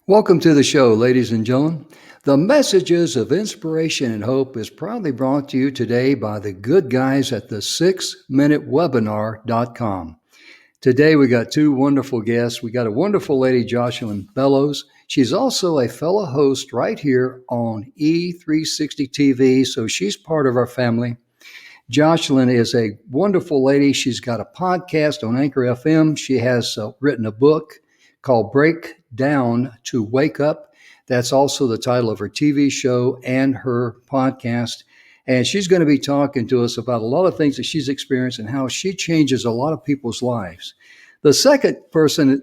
Welcome to the show, ladies and gentlemen. The Messages of Inspiration and Hope is proudly brought to you today by the good guys at the 6minutewebinar.com. Today we got two wonderful guests. We got a wonderful lady, Jocelyn Bellows. She's also a fellow host right here on E360 TV, so she's part of our family. Jocelyn is a wonderful lady. She's got a podcast on Anchor FM. She has written a book called Break Down to Wake Up. That's also the title of her TV show and her podcast. And she's going to be talking to us about a lot of things that she's experienced and how she changes a lot of people's lives. The second person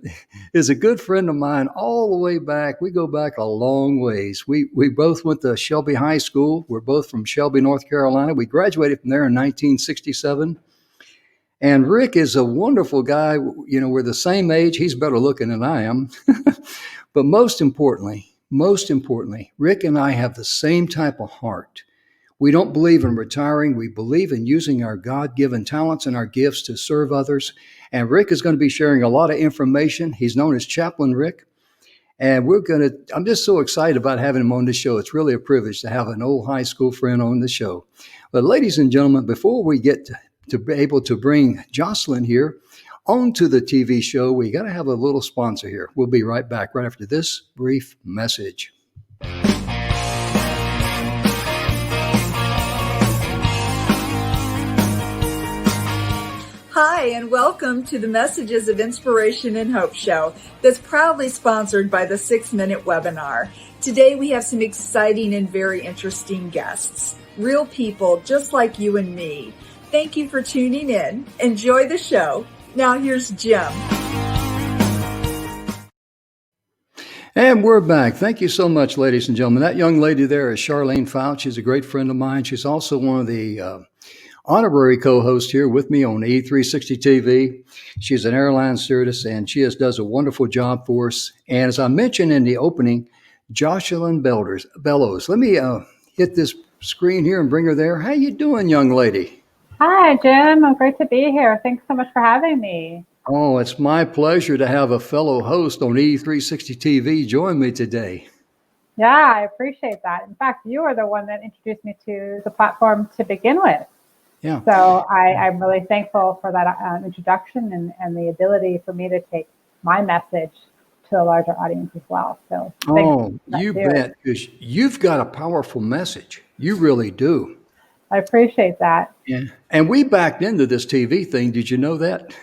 is a good friend of mine all the way back. We go back a long ways. We both went to Shelby High School. We're both from Shelby, North Carolina. We graduated from there in 1967. And Rick is a wonderful guy. You know, we're the same age. He's better looking than I am. But most importantly, Rick and I have the same type of heart. We don't believe in retiring. We believe in using our God-given talents and our gifts to serve others. And Rick is going to be sharing a lot of information. He's known as Chaplain Rick. And I'm just so excited about having him on the show. It's really a privilege to have an old high school friend on the show. But ladies and gentlemen, before we get to be able to bring Jocelyn here onto the TV show, we got to have a little sponsor here. We'll be right back right after this brief message. Hi, and welcome to the Messages of Inspiration and Hope show that's proudly sponsored by the 6-Minute Webinar. Today we have some exciting and very interesting guests, real people just like you and me. Thank you for tuning in. Enjoy the show. Now here's Jim. And we're back. Thank you so much, ladies and gentlemen. That young lady there is Charlene Fouch. She's a great friend of mine. She's also one of the honorary co-host here with me on E360 TV. She's an airline stewardess, and she does a wonderful job for us. And as I mentioned in the opening, Jocelyn Bellows. Let me hit this screen here and bring her there. How you doing, young lady? Hi, Jim. I'm great to be here. Thanks so much for having me. Oh, it's my pleasure to have a fellow host on E360 TV join me today. Yeah, I appreciate that. In fact, you are the one that introduced me to the platform to begin with. Yeah. So I'm really thankful for that introduction and the ability for me to take my message to a larger audience as well. So you bet, because you've got a powerful message. You really do. I appreciate that. Yeah. And we backed into this TV thing. Did you know that?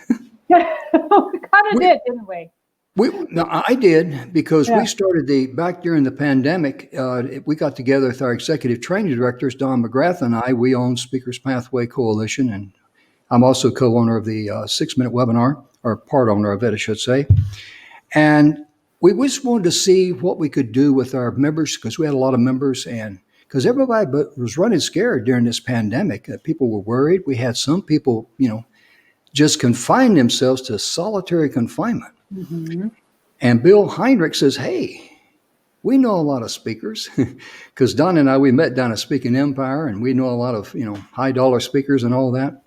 We kind of did, didn't we? No, I did, because we started back during the pandemic. We got together with our executive training directors, Don McGrath and I. We own Speakers Pathway Coalition, and I'm also co-owner of the 6-Minute Webinar, or part owner of it, I should say. And we just wanted to see what we could do with our members, because we had a lot of members, and because everybody was running scared during this pandemic. People were worried. We had some people, just confined themselves to solitary confinement. Mm-hmm. And Bill Heinrich says, hey, we know a lot of speakers, because Don and I, we met down at Speaking Empire, and we know a lot of, high dollar speakers and all that.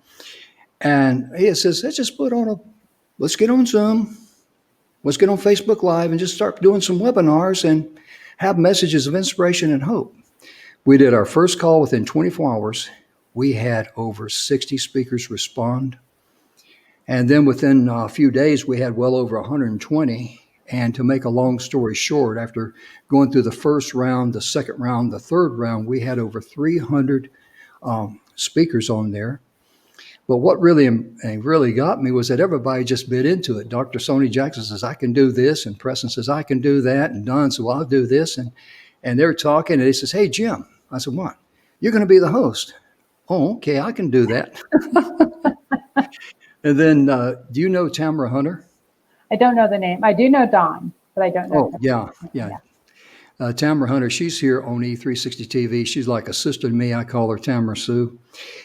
And he says, let's get on Zoom. Let's get on Facebook Live and just start doing some webinars and have messages of inspiration and hope. We did our first call within 24 hours. We had over 60 speakers respond. And then within a few days, we had well over 120. And to make a long story short, after going through the first round, the second round, the third round, we had over 300 speakers on there. But what really got me was that everybody just bit into it. Dr. Sony Jackson says, I can do this. And Preston says, I can do that. And Don said, well, I'll do this. And they're talking. And he says, hey, Jim. I said, what? You're going to be the host. Oh, okay. I can do that. And then, do you know Tamara Hunter? I don't know the name. I do know Dawn, but I don't know. Oh, yeah. Tamara Hunter, she's here on E360 TV. She's like a sister to me. I call her Tamara Sue.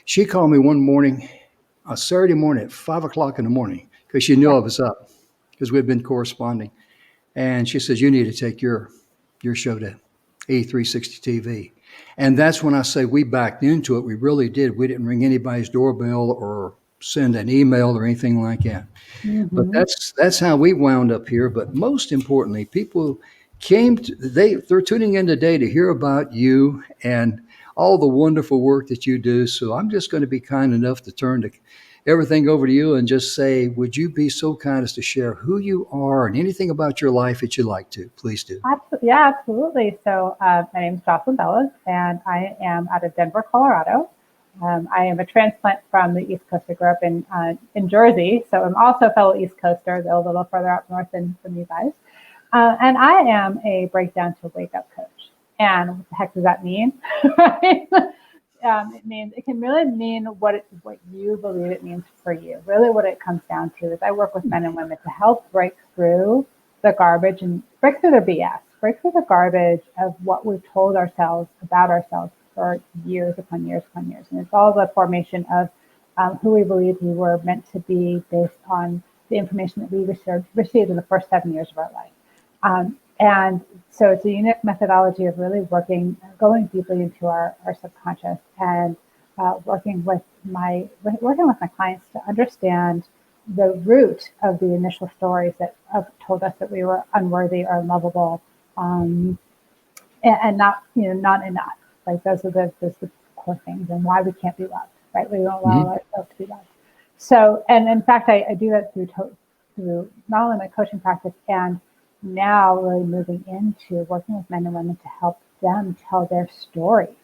She called me one morning, a Saturday morning at 5 o'clock in the morning, because she knew I was up, because we'd been corresponding. And she says, you need to take your show to E360 TV. And that's when I say we backed into it. We really did. We didn't ring anybody's doorbell or send an email or anything like that. But that's how we wound up here. But most importantly, people they're tuning in today to hear about you and all the wonderful work that you do. So I'm just going to be kind enough to turn everything over to you and just say, would you be so kind as to share who you are and anything about your life that you'd like to? Please do. Yeah, absolutely. So my name is Jocelyn Bellows, and I am out of Denver, Colorado. I am a transplant from the East Coast. I grew up in Jersey, so I'm also a fellow East Coaster, though a little further up north than you guys. And I am a breakdown to wake up coach. And what the heck does that mean? Right? It can really mean what you believe it means for you. Really what it comes down to is I work with men and women to help break through the garbage and break through the BS, break through the garbage of what we've told ourselves about ourselves for years upon years upon years. And it's all the formation of who we believe we were meant to be based on the information that we received in the first 7 years of our life. And so it's a unique methodology of really going deeply into our subconscious and working with my clients to understand the root of the initial stories that told us that we were unworthy or unlovable, and not enough. Like those are the core things, and why we can't be loved. Right? We don't allow ourselves to be loved. So, and in fact, I do that through not only my coaching practice and now really moving into working with men and women to help them tell their stories,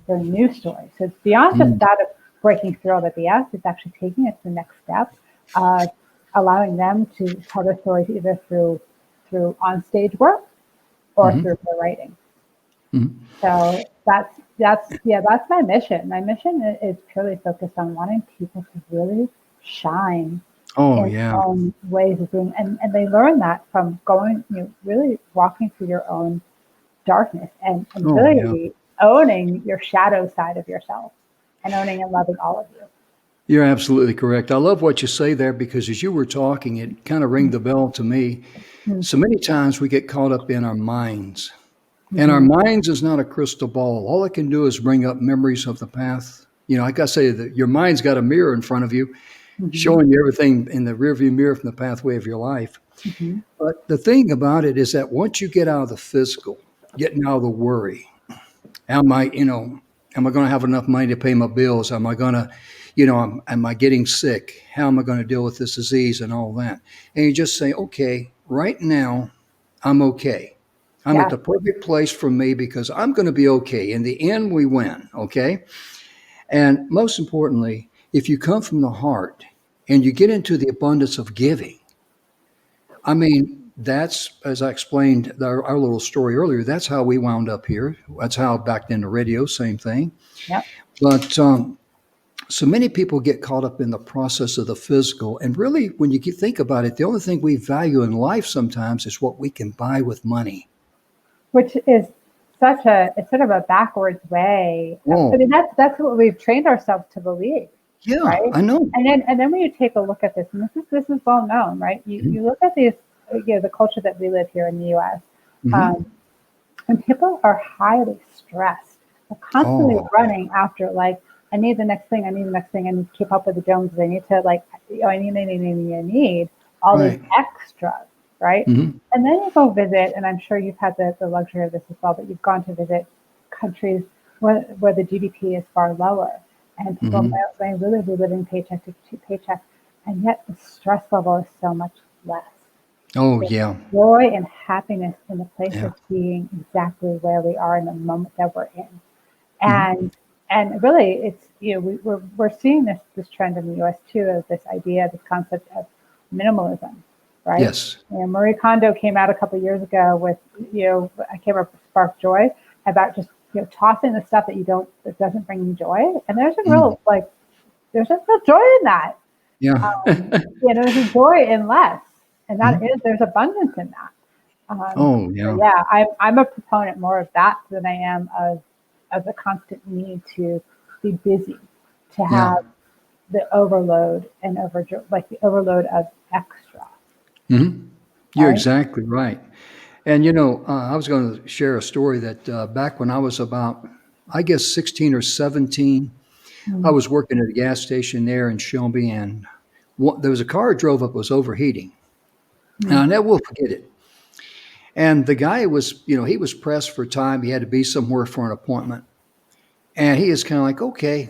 their new stories. So it's beyond just that of breaking through all the BS. It's actually taking it to the next step, allowing them to tell their stories either through on-stage work or through their writing. So that's my mission. My mission is purely focused on wanting people to really shine their own ways of being, and they learn that from going, really walking through your own darkness and really owning your shadow side of yourself and owning and loving all of you. You're absolutely correct. I love what you say there, because as you were talking, it kind of rang the bell to me. So many times we get caught up in our minds, and our minds is not a crystal ball. All it can do is bring up memories of the past. Like I say, that your mind's got a mirror in front of you, showing you everything in the rearview mirror from the pathway of your life. But the thing about it is that once you get out of the physical, getting out of the worry, am I going to have enough money to pay my bills? Am I going to, am I getting sick? How am I going to deal with this disease and all that? And you just say, okay, right now, I'm okay. I'm at the perfect place for me because I'm going to be okay. In the end, we win. Okay. And most importantly, if you come from the heart and you get into the abundance of giving, that's, as I explained our little story earlier, that's how we wound up here. That's how back then the radio, same thing. Yep. But so many people get caught up in the process of the physical. And really, when you think about it, the only thing we value in life sometimes is what we can buy with money. Which is it's sort of a backwards way. That's what we've trained ourselves to believe. Yeah, right? I know. And then when you take a look at this, and this is well known, right? You look at these, the culture that we live here in the U.S., and people are highly stressed. They're constantly running after, like, I need the next thing, I need to keep up with the Joneses, I need to, I need all these extras, right? And then you go visit, and I'm sure you've had the luxury of this as well, but you've gone to visit countries where the GDP is far lower, and people may really be living paycheck to paycheck, and yet the stress level is so much less. There's joy and happiness in the place of being exactly where we are in the moment that we're in. And And really, it's, we're seeing this trend in the U.S. too, of this idea, this concept of minimalism, right? Yes. Marie Kondo came out a couple of years ago with, I can't remember, Spark Joy, about just tossing the stuff that doesn't bring you joy. And there's a real there's a real joy in that. Yeah. There's a joy in less, and that is, there's abundance in that. Oh, yeah. So yeah, I'm a proponent more of that than I am of the constant need to be busy, to have the overload and like the overload of extra. You're Right? exactly right. And, I was going to share a story that back when I was about, I guess, 16 or 17, I Mm. was working at a gas station there in Shelby, and there was a car that drove up, was overheating. And Mm. I never will forget it. And the guy was, he was pressed for time. He had to be somewhere for an appointment. And he is kind of like, okay,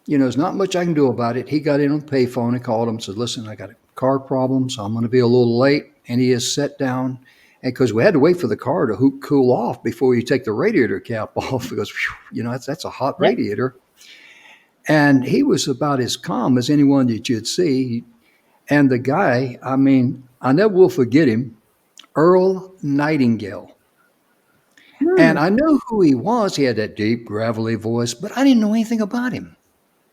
there's not much I can do about it. He got in on the payphone and called him and said, listen, I got a car problem, so I'm going to be a little late. And he is set down. And because we had to wait for the car to cool off before you take the radiator cap off, because, that's a hot Yep. radiator. And he was about as calm as anyone that you'd see. And the guy, I mean, I never will forget him, Earl Nightingale. And Mm. I knew who he was. He had that deep, gravelly voice, but I didn't know anything about him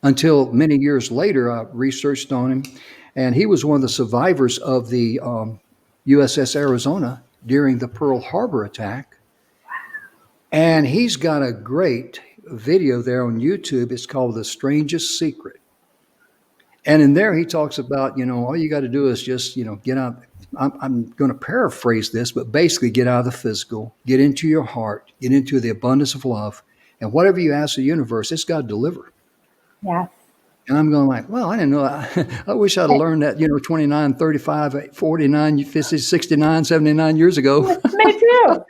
until many years later. I researched on him, and he was one of the survivors of the USS Arizona during the Pearl Harbor attack. And he's got a great video there on YouTube. It's called The Strangest Secret. And in there, he talks about, all you got to do is just, get out. I'm going to paraphrase this, but basically get out of the physical, get into your heart, get into the abundance of love. And whatever you ask the universe, it's got to deliver. Yes. And I'm going like, well, I didn't know. I wish I'd have learned that, 29, 35, 49, 50, 69, 79 years ago. Me too.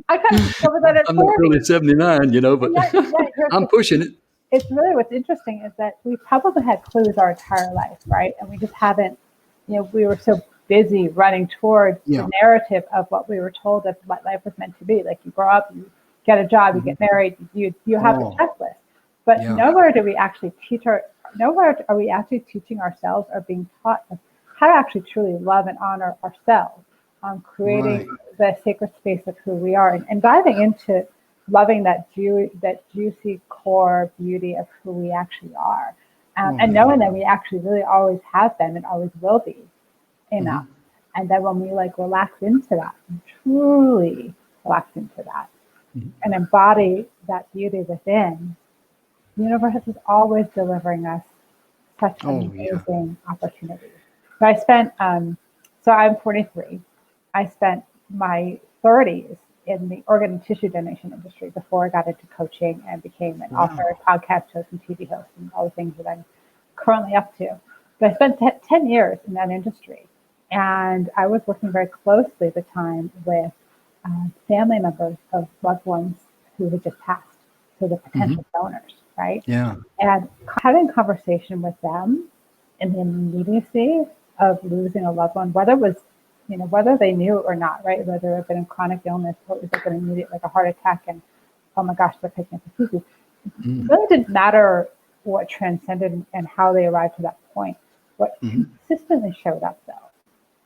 I kind of discovered that at I'm not 40. really 79, but I'm pushing it. It's really, what's interesting is that we probably had clues our entire life, right? And we just haven't, we were so busy running towards the narrative of what we were told of what life was meant to be. Like, you grow up, you get a job, you get married, you have a checklist. But nowhere are we actually teaching ourselves or being taught how to actually truly love and honor ourselves, creating the sacred space of who we are, and diving into loving that juicy core beauty of who we actually are, and knowing that we actually really always have been and always will be enough. And then when we relax into that, truly relax into that, and embody that beauty within, the universe is always delivering us such amazing opportunities. So I spent, so I'm 43. I spent my 30s in the organ and tissue donation industry before I got into coaching and became an author, podcast host, and TV host, and all the things that I'm currently up to. But I spent 10 years in that industry. And I was working very closely at the time with family members of loved ones who had just passed, so the potential donors, right? Yeah. And having conversation with them in the immediacy of losing a loved one, whether it was, whether they knew it or not, right? Whether they've been in chronic illness or it was an immediate, like a heart attack, and oh my gosh, they're picking up the pieces. It really didn't matter what transcended and how they arrived to that point. What consistently showed up, though,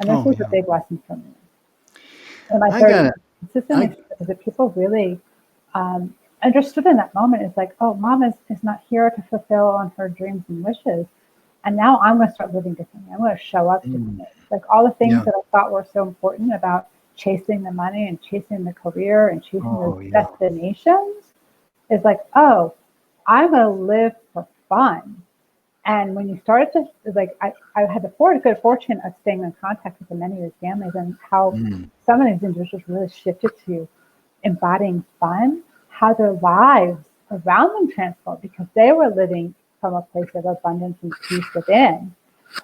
and this was a big lesson for me. And I started consistently because that people really understood in that moment. It's like, oh, mom is not here to fulfill on her dreams and wishes. And now I'm going to start living differently. I'm going to show up differently. Like all the things that I thought were so important about chasing the money and chasing the career and chasing those destinations is like, oh, I'm going to live for fun. And when you started to, I had the good fortune of staying in contact with many of these families, and how some of these individuals really shifted to embodying fun, how their lives around them transformed because they were living from a place of abundance and peace within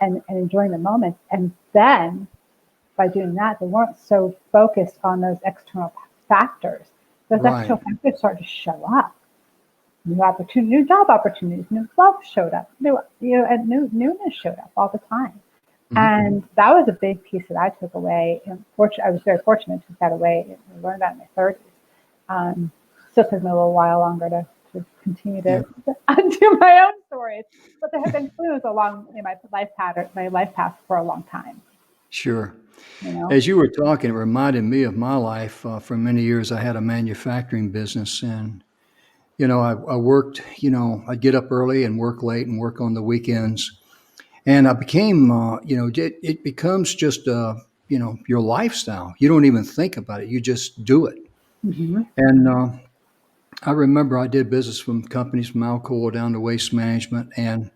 and enjoying the moment. And then by doing that, they weren't so focused on those external factors. Those external factors started to show up. New opportunities, new job opportunities, new love showed up, and newness showed up all the time. And that was a big piece that I took away. And I was very fortunate to take that away and learn that in my 30s. Still took me a little while longer to continue Yeah. to undo my own stories. But there have been clues along my life path for a long time. Sure. You know. As you were talking, it reminded me of my life. For many years, I had a manufacturing business, and I worked. I'd get up early and work late and work on the weekends, and I became, it becomes just, your lifestyle. You don't even think about it; you just do it. Mm-hmm. And I remember I did business from companies from Alcoa down to Waste Management, and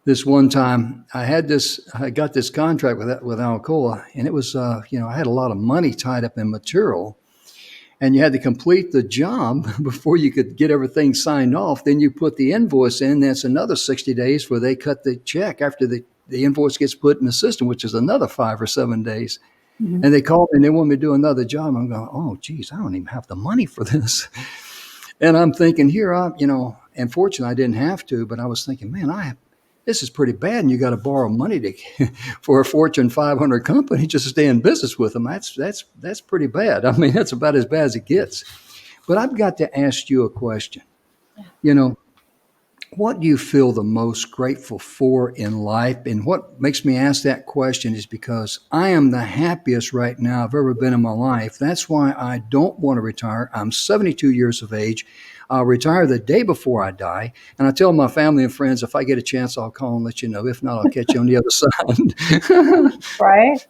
this one time I got this contract with Alcoa, and it was, I had a lot of money tied up in material, and you had to complete the job before you could get everything signed off. Then you put the invoice in. That's another 60 days where they cut the check after the invoice gets put in the system, which is another 5 or 7 days. Mm-hmm. And they called me and they want me to do another job. I'm going, oh, geez, I don't even have the money for this. And I'm thinking here, and fortunately I didn't have to, but I was thinking, man, this is pretty bad. And you got to borrow money for a Fortune 500 company just to stay in business with them. That's pretty bad. I mean, that's about as bad as it gets. But I've got to ask you a question. What do you feel the most grateful for in life? And what makes me ask that question is because I am the happiest right now I've ever been in my life. That's why I don't want to retire. I'm 72 years of age. I'll retire the day before I die. And I tell my family and friends, if I get a chance, I'll call and let you know. If not, I'll catch you on the other side. Right.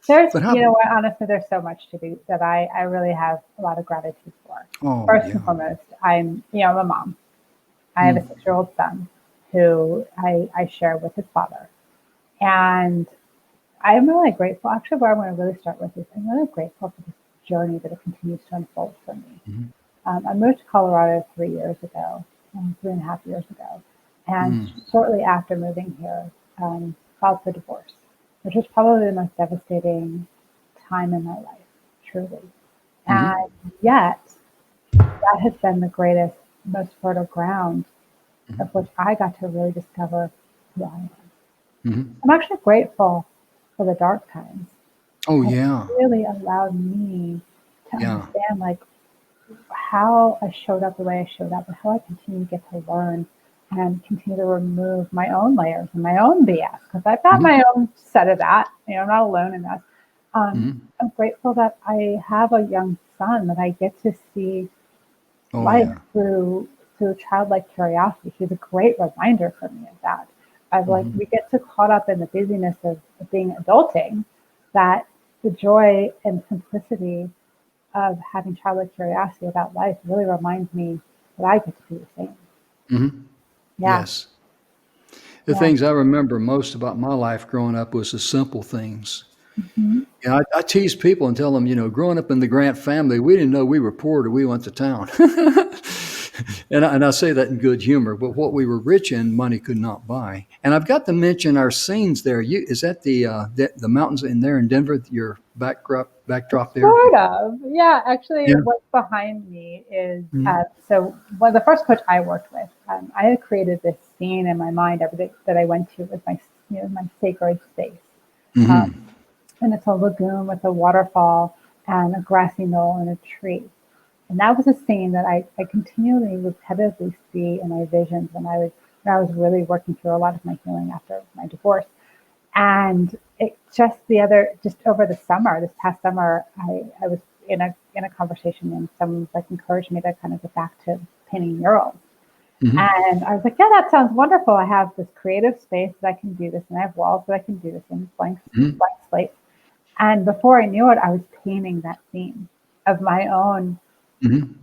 There's, But how? what, honestly, there's so much to be that I really have a lot of gratitude for. Oh, First yeah. and foremost, I'm a mom. I have a Mm. 6-year-old son who I share with his father. And I'm really grateful. Actually, where I want to really start with is I'm really grateful for this journey that it continues to unfold for me. Mhm. I moved to Colorado 3 years ago, 3.5 years ago. And shortly after moving here, filed for divorce, which was probably the most devastating time in my life, truly. Mhm. And yet, that has been the greatest, most fertile ground Mhm. of which I got to really discover who I am. Mhm. I'm actually grateful for the dark times. Oh, It yeah. really allowed me to Yeah. understand how I showed up the way I showed up and how I continue to get to learn and continue to remove my own layers and my own BS, because I've got Mhm. my own set of that. I'm not alone in that. Mhm. I'm grateful that I have a young son that I get to see Oh, life yeah. through childlike curiosity. He's a great reminder for me of that. Mhm. We get so caught up in the busyness of being adulting that the joy and simplicity of having childlike curiosity about life really reminds me that I get to do the same. Mhm. Yeah, Yes. The yeah. things I remember most about my life growing up was the simple things. Hmm. I tease people and tell them, growing up in the Grant family, we didn't know we were poor till we went to town. And I say that in good humor, but what we were rich in, money could not buy. And I've got to mention our scenes there. Is that the mountains in there in Denver, your backdrop there? Sort of. Yeah, actually, Yeah. what's behind me is Mhm. so the first coach I worked with, I had created this scene in my mind every day that I went to with my sacred space. Um, Mhm. and it's a lagoon with a waterfall and a grassy knoll and a tree. And that was a scene that I continually repetitively see in my visions when I was really working through a lot of my healing after my divorce. And it just over the summer, this past summer, I was in a conversation and someone encouraged me to kind of get back to painting murals. Mhm. And I was like, yeah, that sounds wonderful. I have this creative space that I can do this, and I have walls that I can do this in, Mhm. blank slate. And before I knew it, I was painting that scene of my own Mhm.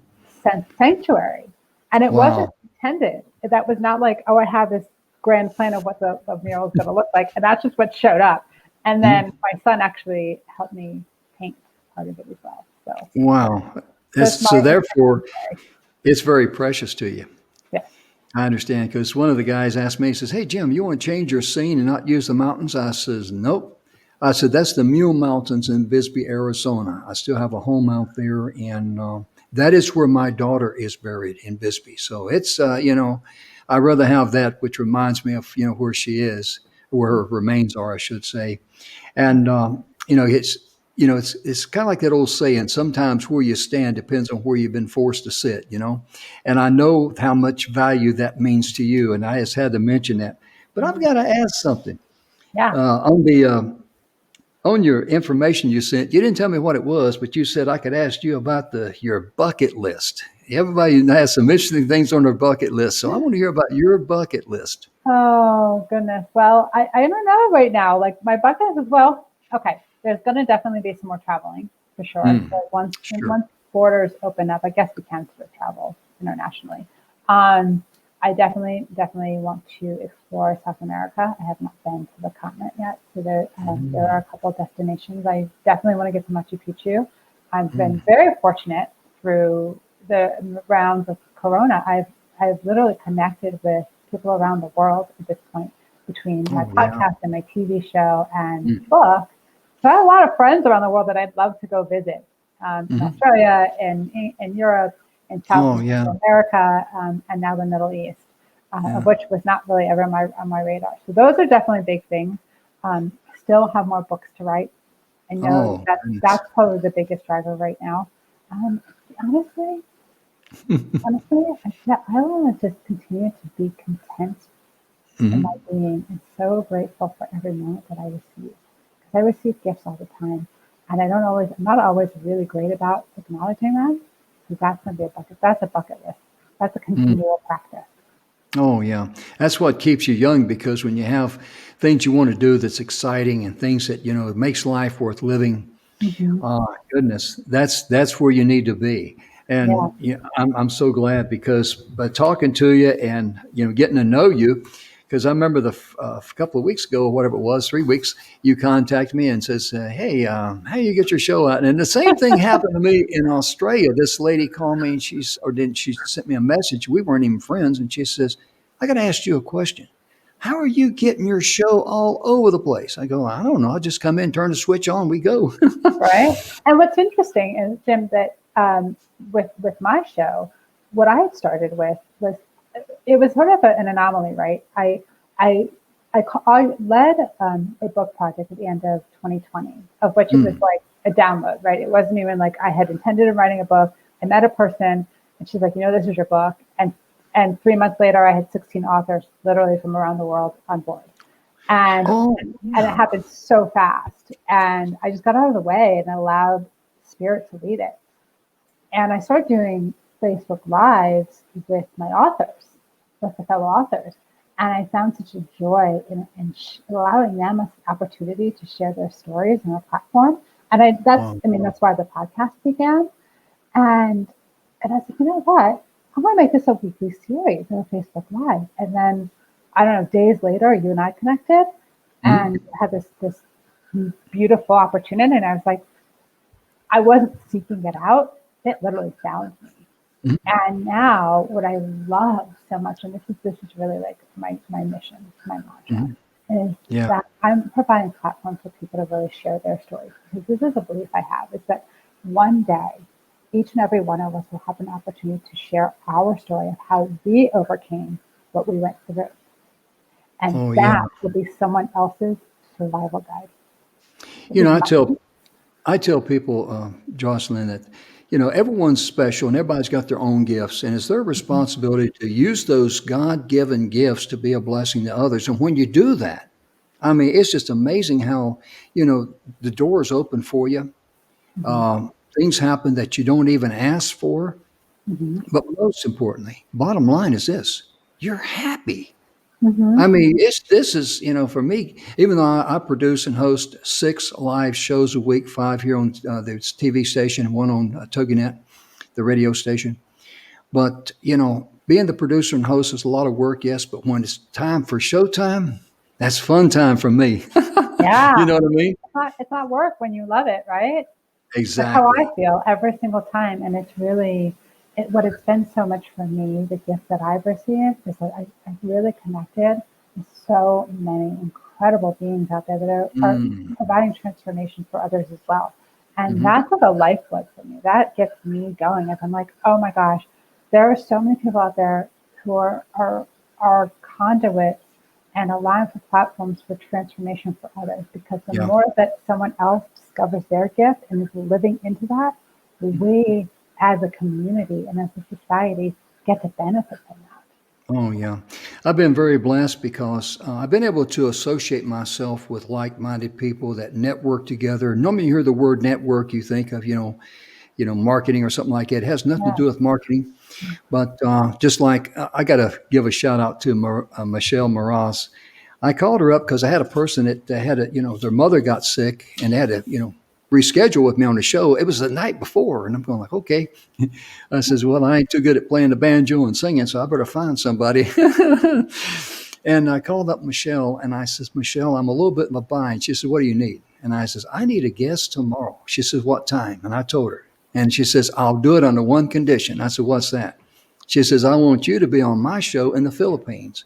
sanctuary. And it wasn't Wow. intended. That was not like, oh, I have this grand plan of what the mural is going to look like. And that's just what showed up. And then Mhm. my son actually helped me paint part of it as well. Wow. It's So my therefore, sanctuary. it's very precious to you. Yes. I understand because one of the guys asked me, he says, "Hey, Jim, you want to change your scene and not use the mountains?" I says, "Nope." I said, "That's the Mule Mountains in Bisbee, Arizona. I still have a home out there, and that is where my daughter is buried in Bisbee. So it's, I'd rather have that, which reminds me of, where she is, where her remains are, I should say. And, it's, it's kind of like that old saying, sometimes where you stand depends on where you've been forced to sit, And I know how much value that means to you, and I just had to mention that. But I've got to ask something. Yeah. On your information you sent, you didn't tell me what it was, but you said I could ask you about your bucket list. Everybody has some interesting things on their bucket list, so I want to hear about your bucket list. Oh, goodness. Well, I don't know right now. Like my bucket list is, well, okay, there's going to definitely be some more traveling for sure. So Sure. once borders open up, I guess we can sort of travel internationally. Um, I definitely want to explore South America. I have not been to the continent yet. So there are a couple of destinations. I definitely want to get to Machu Picchu. I've been very fortunate through the rounds of Corona. I've literally connected with people around the world at this point between my Oh, yeah. podcast and my TV show and book. So I have a lot of friends around the world that I'd love to go visit in Australia, in Europe, in South Oh, yeah. America, and now the Middle East, of which was not really ever on my radar. So those are definitely big things. Still have more books to write. I know Goodness. that's probably the biggest driver right now. Honestly, I want to just continue to be content in my being and so grateful for every moment that I receive. Because I receive gifts all the time. And I'm not always really great about acknowledging them. Because that's a bucket list. That's a continual practice. Oh, yeah. That's what keeps you young, because when you have things you want to do that's exciting and things that, it makes life worth living, Mm-hmm. oh, goodness, that's where you need to be. Yeah. And I'm so glad, because by talking to you and getting to know you, because I remember the couple of weeks ago, or whatever it was, 3 weeks, you contacted me and says, "Hey, how you get your show out?" And the same thing happened to me in Australia. This lady called me, and she sent me a message. We weren't even friends, and she says, "I got to ask you a question. How are you getting your show all over the place?" I go, "I don't know. I just come in, turn the switch on, we go." Right. And what's interesting is, Jim, that with my show, what I had started with was it was sort of an anomaly, right? I led a book project at the end of 2020, of which it was like a download, right? It wasn't even like I had intended on writing a book. I met a person, and she's like, this is your book, and 3 months later, I had 16 authors, literally from around the world, on board. And Oh, and it happened so fast. And I just got out of the way and allowed spirit to lead it. And I started doing Facebook Lives with my authors, with the fellow authors. And I found such a joy in allowing them an opportunity to share their stories on a platform. And that's why the podcast began. And I said, you know what? I'm going to make this a weekly series on Facebook Live. And then, I don't know, days later, you and I connected and had this beautiful opportunity. And I was like, I wasn't seeking it out. It literally found me. And now what I love so much, and this is really like my mission, my mantra, is that I'm providing platforms for people to really share their stories. Because this is a belief I have, is that one day, each and every one of us will have an opportunity to share our story of how we overcame what we went through. And that will be someone else's survival guide. I tell people, Jocelyn, that everyone's special and everybody's got their own gifts, and it's their responsibility to use those God-given gifts to be a blessing to others. And when you do that, I mean, it's just amazing how the doors open for you. Things happen that you don't even ask for. Mm-hmm. But most importantly, bottom line is this: you're happy. Mm-hmm. I mean, this is, for me, even though I produce and host 6 live shows a week, 5 here on the TV station and 1 on TogiNet, the radio station. But, being the producer and host is a lot of work, yes, but when it's time for showtime, that's fun time for me. You Yeah. know what I mean? It's not work when you love it, right? That's how I Exactly. feel every single time. And it's really what it's been so much for me, the gift that I've received, is that I've really connected with so many incredible beings out there that are providing transformation for others as well. And that's like a lifeblood for me. That gets me going. If I'm like, oh my gosh, there are so many people out there who are conduits and allowing for platforms for transformation for others. Because the Yeah. more that someone else discovers their gift and is living into that, we as a community and as a society get to benefit from that. Oh, yeah. I've been very blessed because I've been able to associate myself with like-minded people that network together. Normally, you hear the word network, you think of, marketing or something like that. It has nothing to Yeah. do with marketing. But just like I got to give a shout out to Michelle Moraz. I called her up because I had a person that had their mother got sick and they had to, reschedule with me on the show. It was the night before. And I'm going like, okay. I says, well, I ain't too good at playing the banjo and singing, so I better find somebody. And I called up Michelle and I says, Michelle, I'm a little bit in a bind. She said, what do you need? And I says, I need a guest tomorrow. She says, what time? And I told her. And she says, I'll do it under one condition. I said, what's that? She says, I want you to be on my show in the Philippines.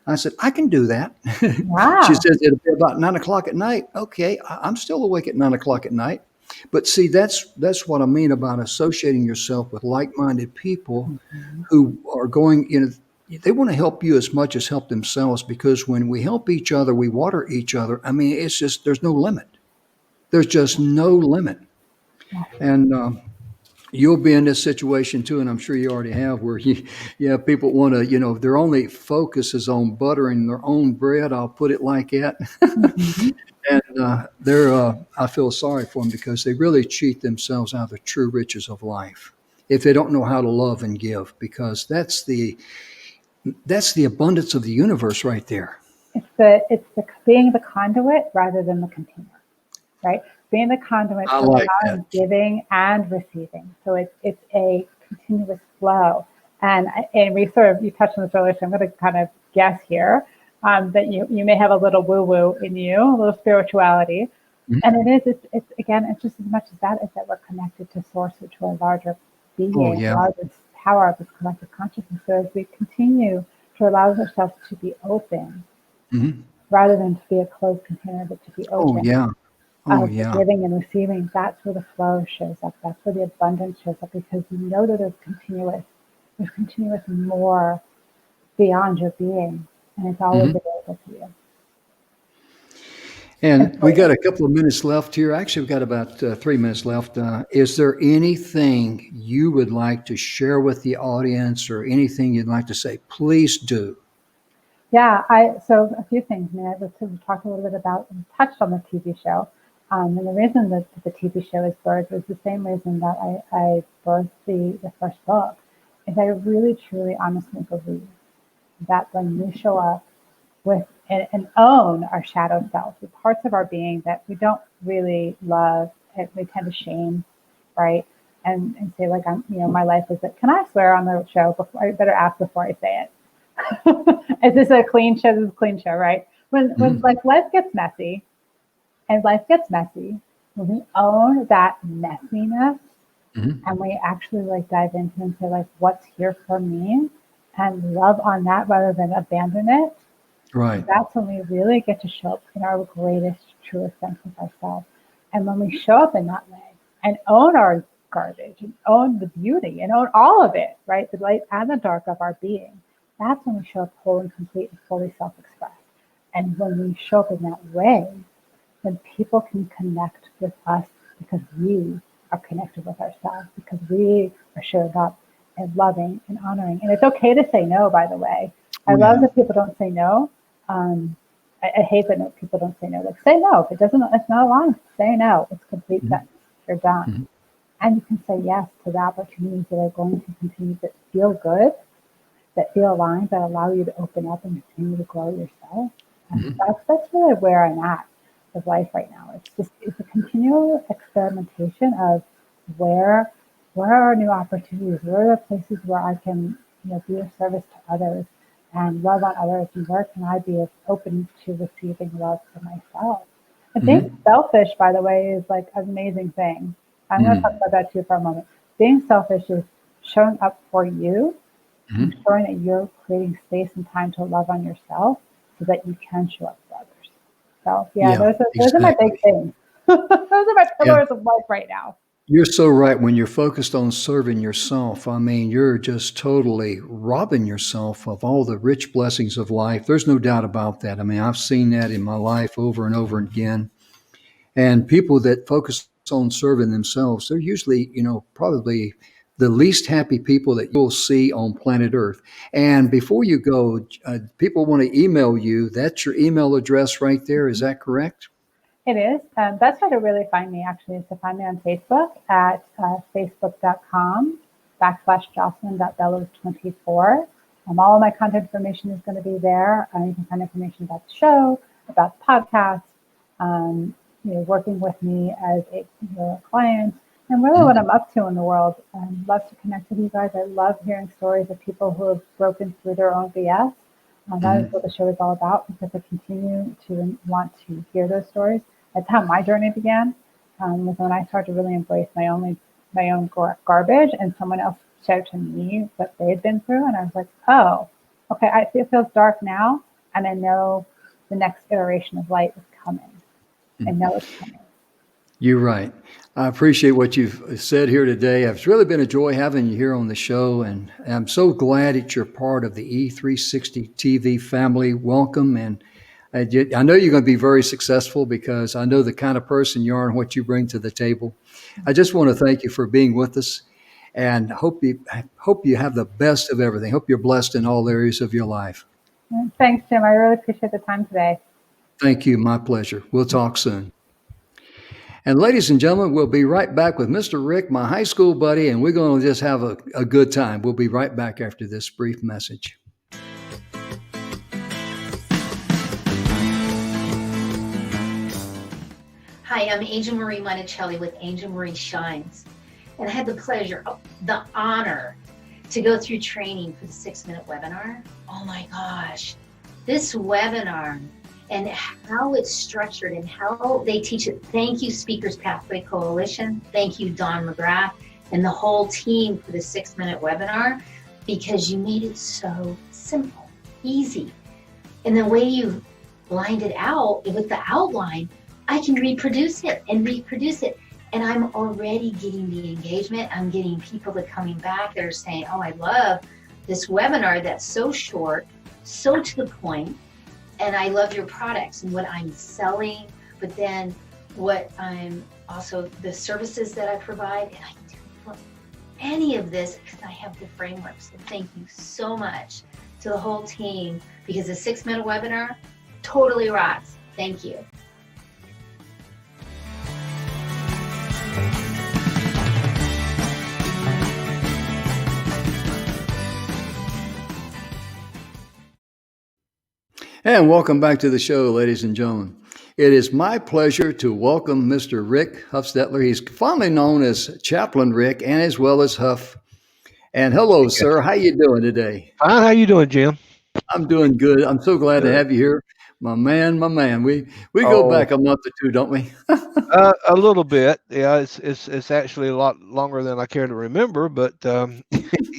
I said, I can do that. She Wow. says, it'll be about 9 o'clock at night. Okay, I'm still awake at 9 o'clock at night. But see, that's what I mean about associating yourself with like-minded people Mhm. who are going, they want to help you as much as help themselves, because when we help each other, we water each other. I mean, it's just, there's no limit. There's just no limit. Yeah. And you'll be in this situation too, and I'm sure you already have, where people want to, their only focus is on buttering their own bread. I'll put it like that. Mhm. And I feel sorry for them because they really cheat themselves out of the true riches of life if they don't know how to love and give, because that's the abundance of the universe right there. It's the being the conduit rather than the container, right? Being the conduit I to like that. allowing giving and receiving. So it's a continuous flow. And we sort of, you touched on this earlier, so I'm going to kind of guess here that you may have a little woo woo in you, a little spirituality. Mhm. And it's again, it's just as much as that is that we're connected to source or to a larger Oh being, a yeah. larger power of this collective consciousness. So as we continue to allow ourselves to be open, Hmm. rather than to be a closed container, but to be Oh open, yeah. Oh the yeah. giving and receiving, that's where the flow shows up. That's where the abundance shows up, because you know that there's continuous more beyond your being, and it's always Hmm. available to you. And And we so, got a couple of minutes left here. Actually, we've got about 3 minutes left. Is there anything you would like to share with the audience, or anything you'd like to say? Please do. yeah, so a few things. I mean, I was sort of talked a little bit about and touched on the TV show. And the reason that the TV show is birthed was the same reason that I birthed the first book, is I really, truly, honestly believe that when we show up with and own our shadow self, the parts of our being that we don't really love, and we tend to shame, right? And say like, my life is it. Can I swear on the show? Before I better ask before I say it. Is this a clean show? This is a clean show, right? When Hmm. like life gets messy, and life gets messy, when we own that messiness Hmm. and we actually like dive into and say like, what's here for me, and love on that rather than abandon it, Right. that's when we really get to show up in our greatest, truest sense of ourselves. And when we show up in that way and own our garbage and own the beauty and own all of it, right? The light and the dark of our being, that's when we show up whole and complete and fully self expressed. And when we show up in that way, then people can connect with us because we are connected with ourselves, because we are showing up and loving and honoring. And it's okay to say no, by the way. I Oh love yeah. that people don't say no. Um, I hate that people don't say no. Like, say no. If it doesn't, it's not aligned, say no. It's complete Hmm. sentence. You're done. Hmm. And you can say yes to the opportunities that are going to continue to feel good, that feel aligned, that allow you to open up and continue to grow yourself. And Hmm. that's really where I'm at with life right now. It's a continual experimentation of where where are new opportunities, where are the places where I can, be of service to others and love on others, and where can I be open to receiving love for myself. And being Hmm. selfish, by the way, is like an amazing thing. I'm going to talk Hmm. about that too for a moment. Being selfish is showing up for you, Hmm. ensuring that you're creating space and time to love on yourself so that you can show up for others. So yeah, Yeah, those are my big exactly. things. Those are my Yeah. pillars of life right now. You're so right. When you're focused on serving yourself, I mean, you're just totally robbing yourself of all the rich blessings of life. There's no doubt about that. I mean, I've seen that in my life over and over again. And people that focus on serving themselves, they're usually, probably the least happy people that you'll see on planet Earth. And before you go, people want to email you. That's your email address right there. Is that correct? It is. Best way to really find me actually is to find me on Facebook at facebook.com/Jocelyn.Bellows24. All of my contact information is going to be there. You can find information about the show, about the podcast, working with me as a client, and really what I'm up to in the world. I love to connect with you guys. I love hearing stories of people who have broken through their own BS. That is what the show is all about, because I continue to want to hear those stories. That's how my journey began. Was when I started to really embrace my own garbage, and someone else shared to me what they had been through, and I was like, oh, okay, it feels dark now, and I know the next iteration of light is coming. I know it's coming. You're right. I appreciate what you've said here today. It's really been a joy having you here on the show, and I'm so glad that you're part of the E360 TV family. Welcome, and I know you're going to be very successful because I know the kind of person you are and what you bring to the table. I just want to thank you for being with us, and hope you have the best of everything. Hope you're blessed in all areas of your life. Thanks, Jim. I really appreciate the time today. Thank you. My pleasure. We'll talk soon. And ladies and gentlemen, we'll be right back with Mr. Rick, my high school buddy, and we're going to just have a good time. We'll be right back after this brief message. Hi, I'm Angel Marie Monticelli with Angel Marie Shines. And I had the pleasure, the honor to go through training for the 6-minute webinar. Oh my gosh, this webinar and how it's structured and how they teach it. Thank you, Speakers Pathway Coalition. Thank you, Don McGrath, and the whole team for the 6-minute webinar, because you made it so simple, easy. And the way you lined it out with the outline, I can reproduce it. And I'm already getting the engagement. I'm getting people that are coming back that are saying, oh, I love this webinar that's so short, so to the point. And I love your products and what I'm selling, but then what I'm also the services that I provide. And I do any of this because I have the framework. So thank you so much to the whole team, because the 6-minute webinar totally rocks. Thank you. And welcome back to the show, ladies and gentlemen. It is my pleasure to welcome Mr. Rick Huffstetler. He's fondly known as Chaplain Rick, and as well as Huff. And hello, sir. How you doing today? Fine. How you doing, Jim? I'm doing good. I'm so glad to have you here. My man. We go back a month or two, don't we? A little bit. Yeah, it's actually a lot longer than I care to remember, but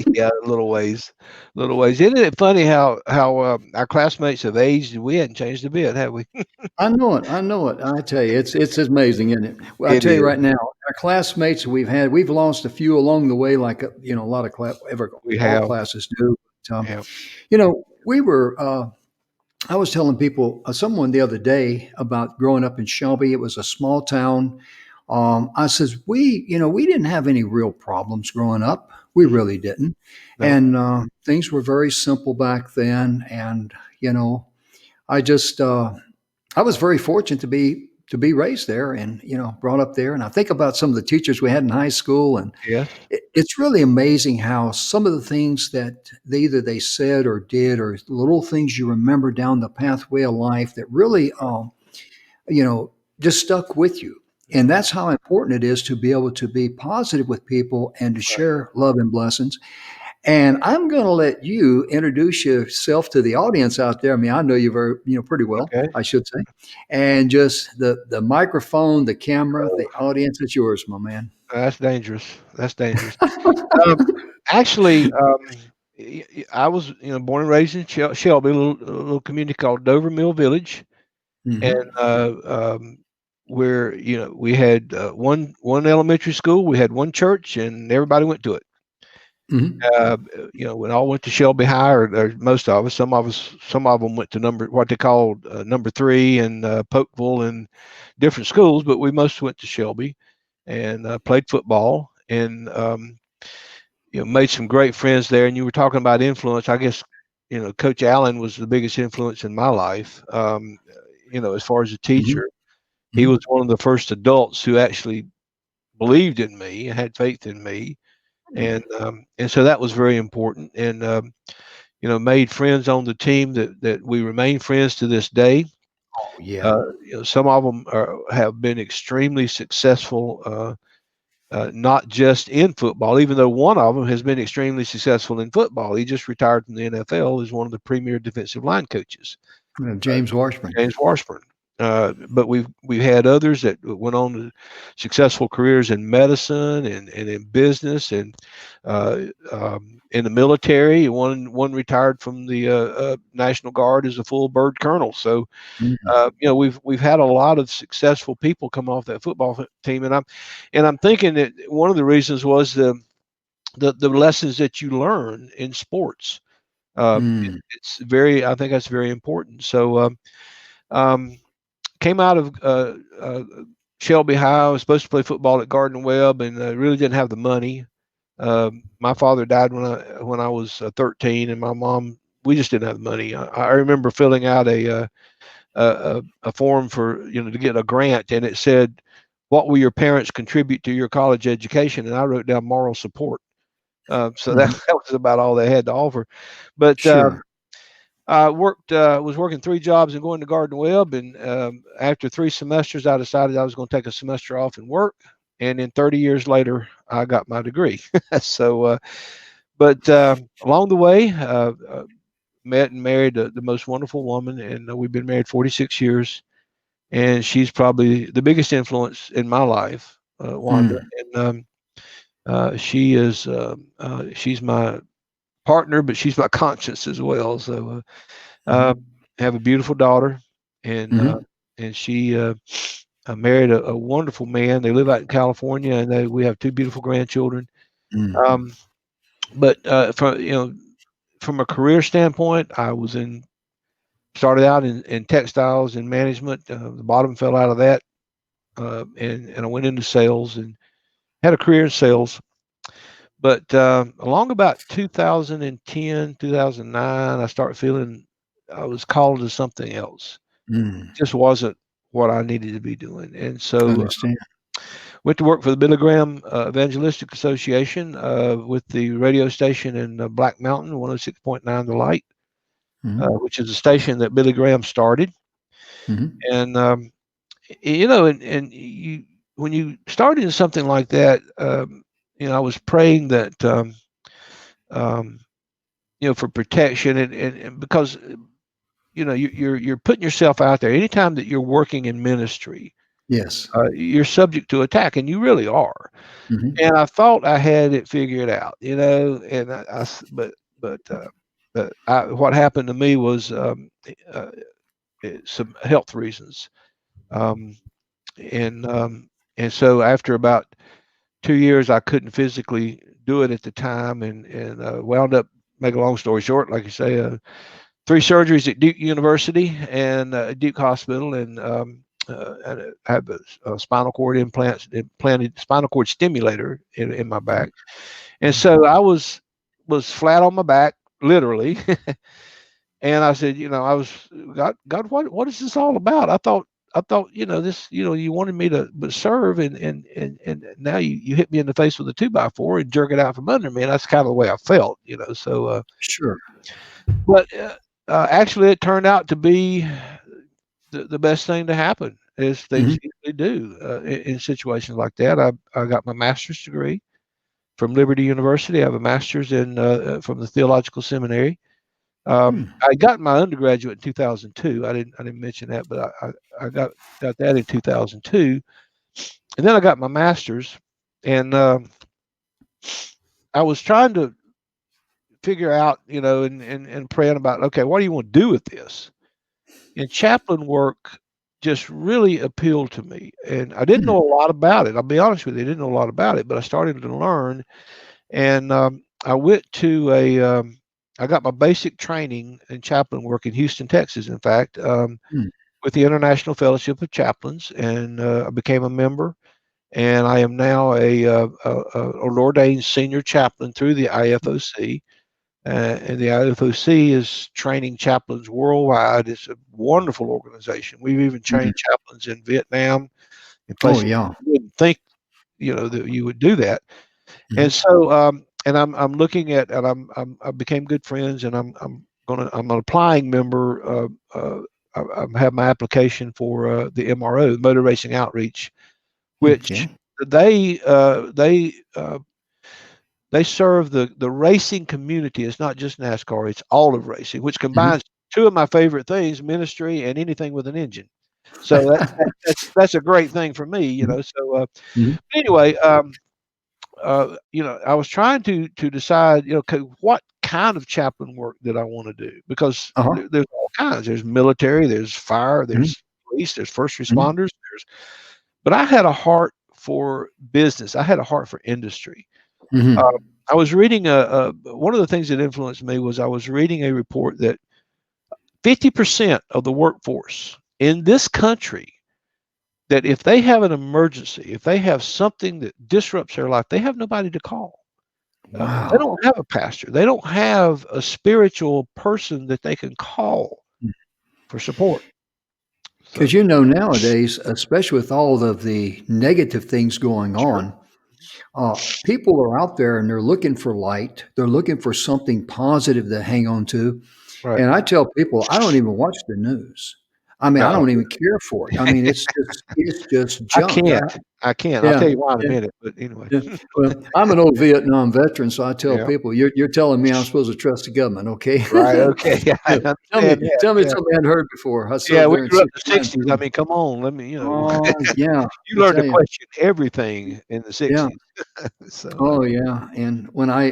yeah, a little ways. Isn't it funny how our classmates have aged and we hadn't changed a bit, have we? I know it. I tell you, it's amazing, isn't it? Well, I tell you right now, our classmates we've lost a few along the way, like a lot of all classes do. But, we were. I was telling people, someone the other day about growing up in Shelby. It was a small town. I says, we didn't have any real problems growing up. We really didn't. No. And things were very simple back then. And, I just, I was very fortunate to be raised there and, brought up there. And I think about some of the teachers we had in high school, and Yeah. it's really amazing how some of the things that either they said or did, or little things you remember down the pathway of life that really, just stuck with you. And that's how important it is to be able to be positive with people and to share love and blessings. And I'm going to let you introduce yourself to the audience out there. I mean, I know you pretty well, Okay. I should say. And just the microphone, the camera, the audience, it's yours, my man. That's dangerous. Actually, I was born and raised in Shelby, a little community called Dover Mill Village, Mhm. and where we had one elementary school, we had one church, and everybody went to it. Mhm. We all went to Shelby High, or most of us. Some of them went to what they called number 3 and Pokeville and different schools, but we most went to Shelby and played football and made some great friends there. And you were talking about influence. I guess Coach Allen was the biggest influence in my life. As far as a Mhm. teacher, he Mhm. was one of the first adults who actually believed in me and had faith in me, and so that was very important. And made friends on the team that we remain friends to this day. Oh, yeah. Some of them have been extremely successful, not just in football, even though one of them has been extremely successful in football. He just retired from the NFL as one of the premier defensive line coaches, James Washburn. James Washburn. But we've had others that went on to successful careers in medicine and in business and in the military. One retired from the National Guard as a full bird colonel. So Mhm. we've had a lot of successful people come off that football team, and I'm thinking that one of the reasons was the lessons that you learn in sports. Mm. I think that's very important. So. Um, Came out of Shelby High. I was supposed to play football at Garden Webb, and really didn't have the money. My father died when I was 13, and my mom, we just didn't have the money. I remember filling out a form for to get a grant, and it said, "What will your parents contribute to your college education?" And I wrote down moral support. So that, Mhm. that was about all they had to offer. But Sure. I was working 3 jobs and going to Garden Webb, and after 3 semesters, I decided I was going to take a semester off and work. And then 30 years later, I got my degree. So, but along the way, met and married the most wonderful woman, and we've been married 46 years. And she's probably the biggest influence in my life, Wanda. Mm. And she's my partner, but she's my conscience as well. So. Mhm. Have a beautiful daughter, and Mhm. she married a wonderful man. They live out in California, and we have 2 beautiful grandchildren. Mm. Um, but from a career standpoint, started out in textiles and management. The bottom fell out of that, and I went into sales and had a career in sales. But along about 2010, 2009, I started feeling I was called to something else. Mm. Just wasn't what I needed to be doing. And I so understand. went to work for the Billy Graham Evangelistic Association with the radio station in Black Mountain, 106.9 The Light, Mhm. which is a station that Billy Graham started. Mhm. And and you when you started in something like that, I was praying that um, for protection and because you're putting yourself out there anytime that you're working in ministry. Yes. You're subject to attack, and you really are. Mhm. And I thought I had it figured out, and what happened to me was uh, some health reasons, um, and um, and so after about 2 years, I couldn't physically do it at the time, and wound up. Make a long story short, like you say, 3 surgeries at Duke University and Duke Hospital, and I have a spinal cord implanted spinal cord stimulator in my back, and so I was flat on my back, literally. And I said, I was God, what is this all about? I thought, this, you wanted me to serve, and now you hit me in the face with a 2x4 and jerk it out from under me, and that's kind of the way I felt. So. Sure. But actually, it turned out to be the best thing to happen, as things Mhm. usually do in situations like that. I got my master's degree from Liberty University. I have a master's from the Theological Seminary. Mm. I got my undergraduate in 2002. I didn't mention that, but I got that in 2002, and then I got my master's, and I was trying to figure out, and praying about, okay, what do you want to do with this? And chaplain work just really appealed to me. And I didn't know a lot about it. I'll be honest with you, I didn't know a lot about it, but I started to learn. And I went to I got my basic training in chaplain work in Houston, Texas, in fact, with the International Fellowship of Chaplains, and I became a member. And I am now an ordained senior chaplain through the IFOC. And the IFOC is training chaplains worldwide. It's a wonderful organization. We've even trained chaplains in Vietnam, in Oh, places yeah. you wouldn't think, that you would do that. And Mhm. so, and I'm looking at, and I became good friends, and I'm an applying member. I have my application for the MRO, Motor Racing Outreach, which Okay. they they serve the racing community. It's not just NASCAR; it's all of racing, which Mhm. combines two of my favorite things: ministry and anything with an engine. So that's a great thing for me, Mhm. So Mhm. anyway, I was trying to decide, okay, what kind of chaplain work did I want to do? Because Uh-huh. there's all kinds. There's military, there's fire, Mhm. there's police, there's first Mhm. responders. But I had a heart for business. I had a heart for industry. Uh, Mhm. I was reading one of the things that influenced me was I was reading a report that 50% of the workforce in this country, that if they have an emergency, if they have something that disrupts their life, they have nobody to call. They Wow. don't have a pastor. They don't have a spiritual person that they can call for support. So, Because nowadays, especially with all of the negative things going sure. on, people are out there and they're looking for light. They're looking for something positive to hang on to. Right. And I tell people, I don't even watch the news. I mean, I No, don't even care for it. I mean, it's just I junk. can't. I can't. I'll Yeah, tell you why in a yeah, minute. But anyway, yeah. Well, I'm an old Vietnam veteran, so I tell yeah. people, you're telling me I'm supposed to trust the government, okay? Right. Okay. Yeah, I Yeah. Tell me, understand that. tell me Yeah. something I hadn't heard before. I Yeah. served We there in grew up in the '69. '60s. I mean, come on. Let me. Oh, yeah, You I learned to tell you. question everything in the Yeah. '60s. So. Oh, yeah. And when I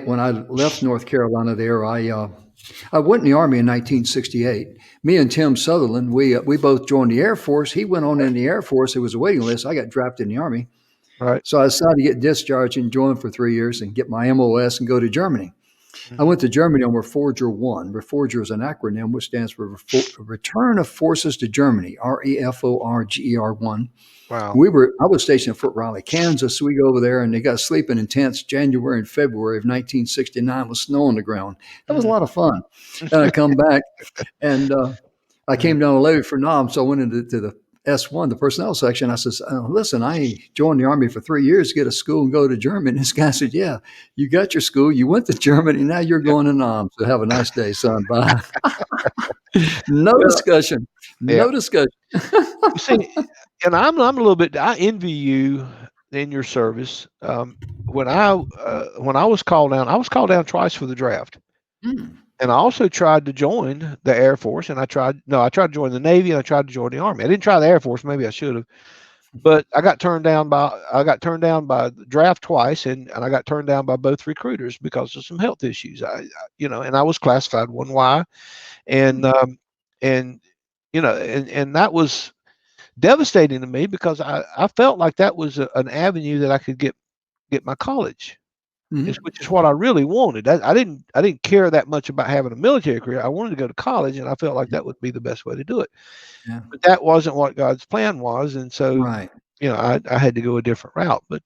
left North Carolina there, I went in the Army in 1968. Me and Tim Sutherland, we both joined the Air Force. He went on in the Air Force. It was a waiting list. I got drafted in the Army. Right. So I decided to get discharged and join for 3 years and get my MOS and go to Germany. I Hmm. went to Germany on Reforger 1. Reforger is an acronym which stands for Return of Forces to Germany, REFORGER 1. Wow. I was stationed at Fort Riley, Kansas. So we go over there and they got sleeping in tents January and February of 1969 with snow on the ground. That was a Mm. lot of fun. Then I come back and I Yeah. came down to levy for Nam. So I went into the S1, the personnel section. I says, listen, I joined the Army for 3 years to get a school and go to Germany. And this guy said, yeah, you got your school. You went to Germany. Now you're Yeah. going to Nam. So have a nice day, son. Bye. No Well, discussion. yeah. No discussion. You see, and I'm a little bit. I envy you in your service. When I was called down, I was called down twice for the draft, Mm, and I also tried to join the Air Force, and I tried to join the Navy, and I tried to join the Army. I didn't try the Air Force. Maybe I should have, but I got turned down by the draft twice, and I got turned down by both recruiters because of some health issues. And I was classified 1Y, and and and that was devastating to me because I felt like that was an avenue that I could get my college, mhm. which is what I really wanted. I didn't care that much about having a military career. I wanted to go to college, and I felt like that would be the best way to do it. Yeah. But that wasn't what God's plan was, and so Right. I had to go a different route. But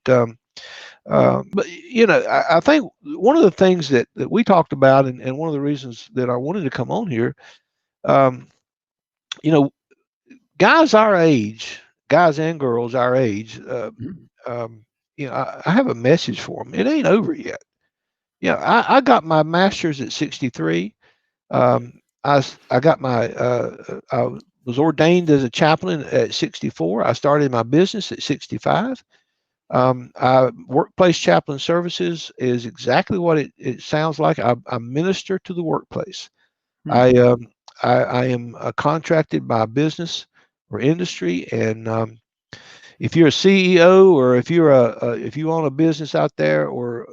I think one of the things that we talked about, and one of the reasons that I wanted to come on here, um, you know, guys our age, guys and girls our age, Mhm. um, I have a message for them. It ain't over yet. I got my master's at 63. I got I was ordained as a chaplain at 64. I started my business at 65. Workplace chaplain services is exactly what it sounds like. I minister to the workplace. I Mm, um, I am contracted by business or industry, and if you're a CEO or if if you own a business out there, or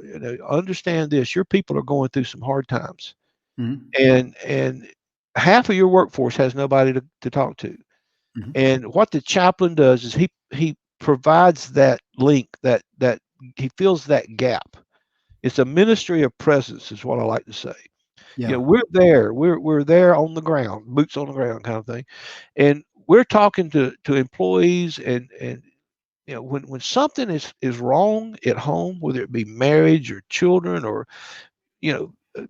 understand this, your people are going through some hard times, mhm. and half of your workforce has nobody to talk to. Mhm. And what the chaplain does is he provides that link, that he fills that gap. It's a ministry of presence, is what I like to say. Yeah. We're there. We're there on the ground, boots on the ground kind of thing. And we're talking to employees, and when something is wrong at home, whether it be marriage or children, or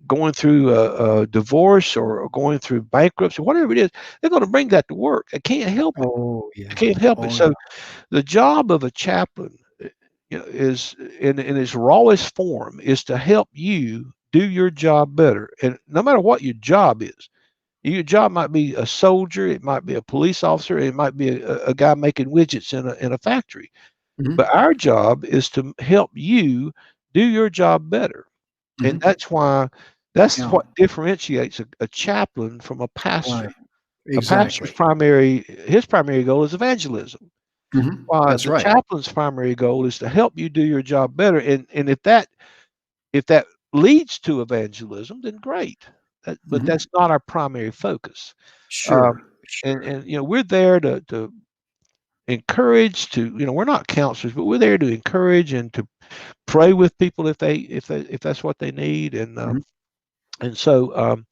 going through a divorce, or going through bankruptcy, whatever it is, they're going to bring that to work. I can't help it. Oh, I yeah. can't help it. Oh, So yeah. the job of a chaplain, is in its rawest form, is to help you do your job better. And no matter what your job is, your job might be a soldier, it might be a police officer, it might be a guy making widgets in a factory. Mhm. But our job is to help you do your job better. And Mhm. that's Yeah. what differentiates a chaplain from a Right. pastor. A pastor's Exactly. primary goal is evangelism. Mhm. Why That's the right. chaplain's primary goal is to help you do your job better. And if that leads to evangelism, then great. But Mhm. that's not our primary focus. Um, Sure. and we're there to encourage, we're not counselors, but we're there to encourage and to pray with people if that's what they need. Mhm. And so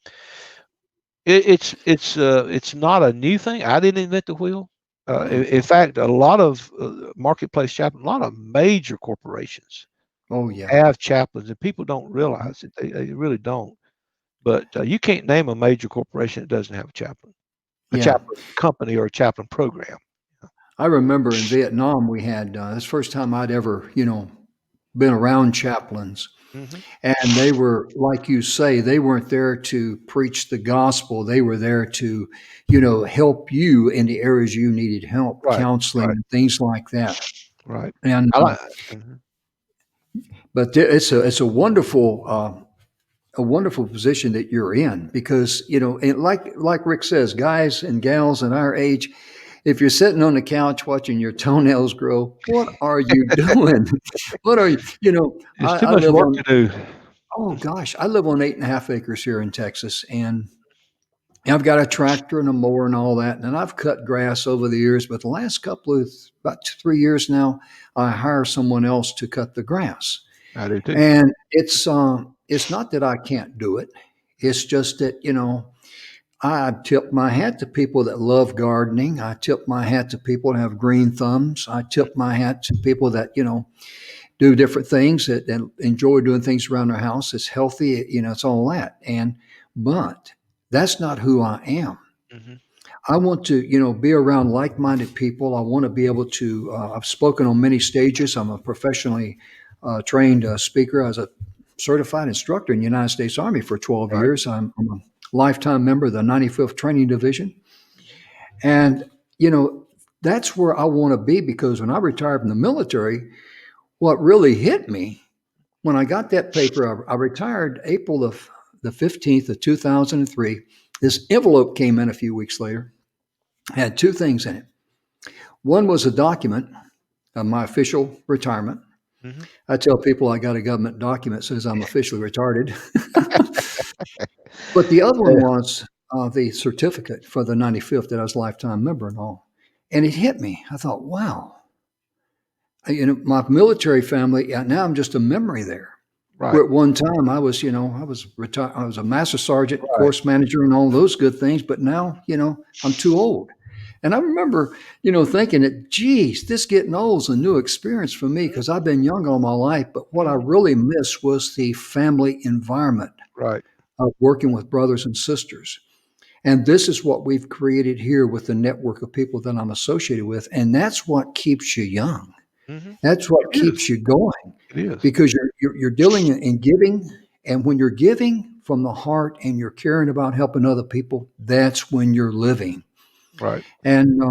it's not a new thing. I didn't invent the wheel. In fact, a lot of marketplace chaplains, a lot of major corporations Oh, yeah. have chaplains, and people don't Mhm. realize it. They really don't. But you can't name a major corporation that doesn't have a Yeah. chaplain company, or a chaplain program. I remember in Vietnam, we had, that's the first time I'd ever, been around chaplains. Hmm. And they were, like you say, they weren't there to preach the gospel. They were there to, help you in the areas you needed help, Right, counseling right, and things like that. right. And I like. Mhm. but it's a wonderful position that you're in because and like Rick says, guys and gals in our age, if you're sitting on the couch watching your toenails grow, what are you doing? What are you? It's too I much live work on. to do. Oh gosh, I live on 8.5 acres here in Texas, and I've got a tractor and a mower and all that, and I've cut grass over the years. But the last couple of about 3 years now, I hire someone else to cut the grass, I do too. and it's not that I can't do it. It's just that I tip my hat to people that love gardening. I tip my hat to people that have green thumbs. I tip my hat to people that do different things that enjoy doing things around their house. It's healthy, it's all that. But that's not who I am. Hmm. I want to, be around like-minded people. I want to be able to. I've spoken on many stages. I'm a professionally trained speaker. I was a certified instructor in the United States Army for 12 Right. years. I'm a lifetime member of the 95th Training Division, and that's where I want to be because when I retired from the military, what really hit me when I got that paper, I retired April the 15th of 2003. This envelope came in a few weeks later, had two things in it. One was a document of my official retirement. Hmm. I tell people I got a government document that says I'm officially retired. But the other one was the certificate for the 95th that I was a lifetime member and all. And it hit me. I thought, wow, my military family, now I'm just a memory there. Right. Where at one time I was retired, I was a master sergeant, Right. course manager, and all those good things. But now, I'm too old. And I remember, thinking that, geez, this getting old is a new experience for me because I've been young all my life. But what I Mhm. really missed was the family environment Right. of working with brothers and sisters. And this is what we've created here with the network of people that I'm associated with. And that's what keeps you young. Hmm. That's what It is. keeps you going It is. because you're dealing in giving, and when you're giving from the heart and you're caring about helping other people, that's when you're living. Right. And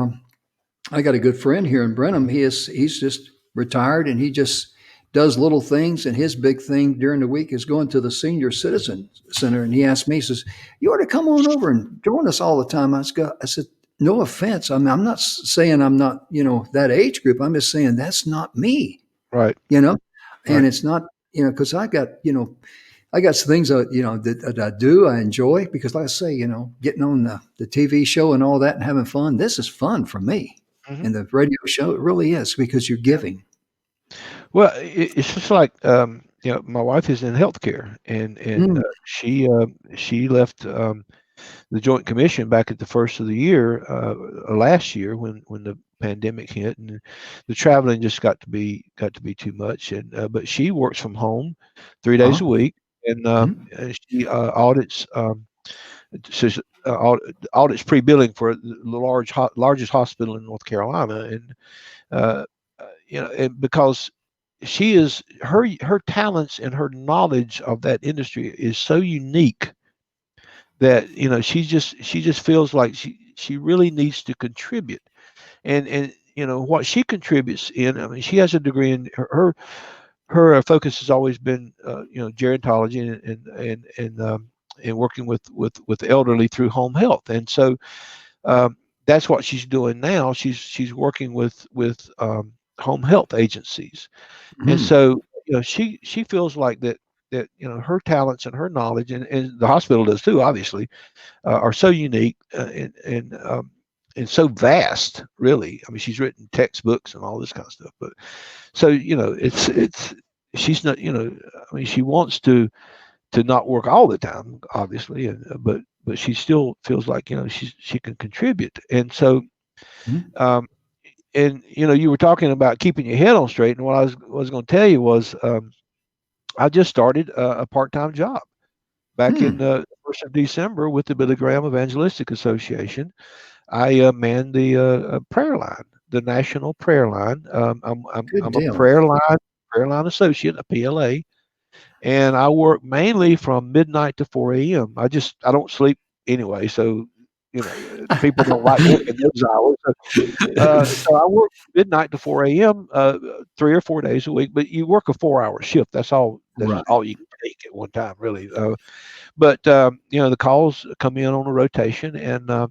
I got a good friend here in Brenham. He's just retired, and he just does little things. And his big thing during the week is going to the senior citizen center. And he asked me, he says, "You ought to come on over and join us all the time." I said, "No offense. I mean, I'm not saying I'm not that age group. I'm just saying that's not me." Right. You know, and Right. it's not because I got I got some things that I do, I enjoy because, like I say, getting on the TV show and all that and having fun. This is fun for me, Hmm. and the radio show it really is because you're giving. Well, it's just like my wife is in healthcare, and Mm, she left the Joint Commission back at the first of the year last year when the pandemic hit, and the traveling just got to be too much. And but she works from home 3 days a uh-huh, week, and she audits. Says, audits pre-billing for the largest hospital in North Carolina, and uh, and because her talents and her knowledge of that industry is so unique that she just feels like she really needs to contribute, and what she contributes in. I mean, she has a degree in her focus has always been gerontology and working with the elderly through home health, and so that's what she's doing now. She's working with home health agencies, and mm, so she feels like that her talents and her knowledge, and the hospital does too, obviously, are so unique, and so vast, really. I mean, she's written textbooks and all this kind of stuff. But so it's she's not. I mean, she wants to not work all the time, obviously, but she still feels like she can contribute, and so. mm, Um, and you were talking about keeping your head on straight, and what I was going to tell you was I just started a part-time job back in mm. the 1st of December with the Billy Graham Evangelistic Association. I man the prayer line, the national prayer line. Good I'm a deal. prayer line associate, a PLA, and I work mainly from midnight to 4 a.m. I don't sleep anyway, so people don't like working those hours. So I work midnight to 4 a.m. 3 or 4 days a week, but you work a 4-hour shift. That's all. That's Right. all you can take at one time, really. But the calls come in on a rotation, and uh,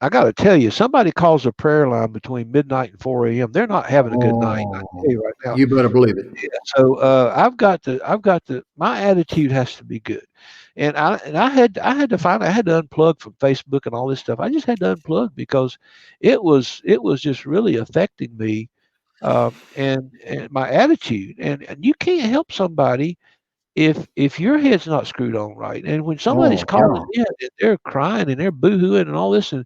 I got to tell you, somebody calls a prayer line between midnight and 4 a.m. They're not having a good night. I tell Oh, you right now. you better believe it. Yeah, so I've got to my attitude has to be good, and I had to find I had to unplug from Facebook and all this stuff. I just had to unplug because it was just really affecting me, and my attitude, and you can't help somebody if your head's not screwed on right, and when somebody's Oh, calling yeah. in and they're crying and they're boohooing and all this, and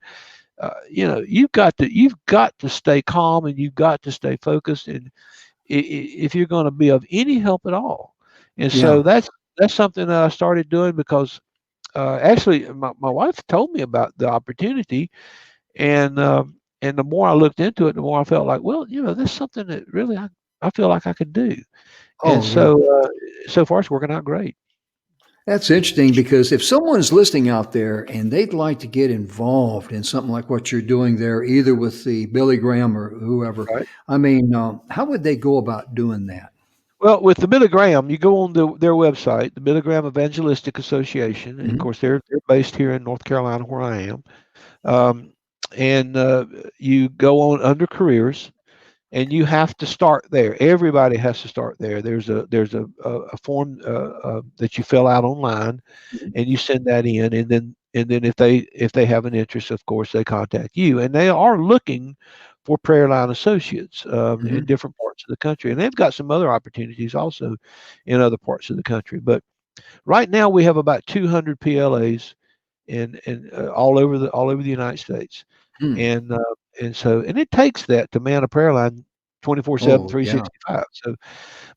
you've got to stay calm, and you've got to stay focused, and if you're going to be of any help at all. And so Yeah. that's something that I started doing because actually my wife told me about the opportunity, and the more I looked into it, the more I felt like, well, that's something that really I feel like I could do. And Oh, yeah. so far it's working out great. That's interesting because if someone's listening out there and they'd like to get involved in something like what you're doing there, either with the Billy Graham or whoever, Right. I mean, how would they go about doing that? Well, with the Billy Graham, you go on their website, the Billy Graham Evangelistic Association, and of Hmm. course they're based here in North Carolina, where I am. Um, and you go on under careers, and you have to start there. Everybody has to start there. There's a form that you fill out online, and you send that in, and then if they have an interest, of course they contact you, and they are looking for prayer line associates in Hmm. different parts of the country, and they've got some other opportunities also in other parts of the country. But right now we have about 200 PLAs in all over the United States, Hmm. and it takes that to man a prayer line 24/7, Oh, yeah. 365. So,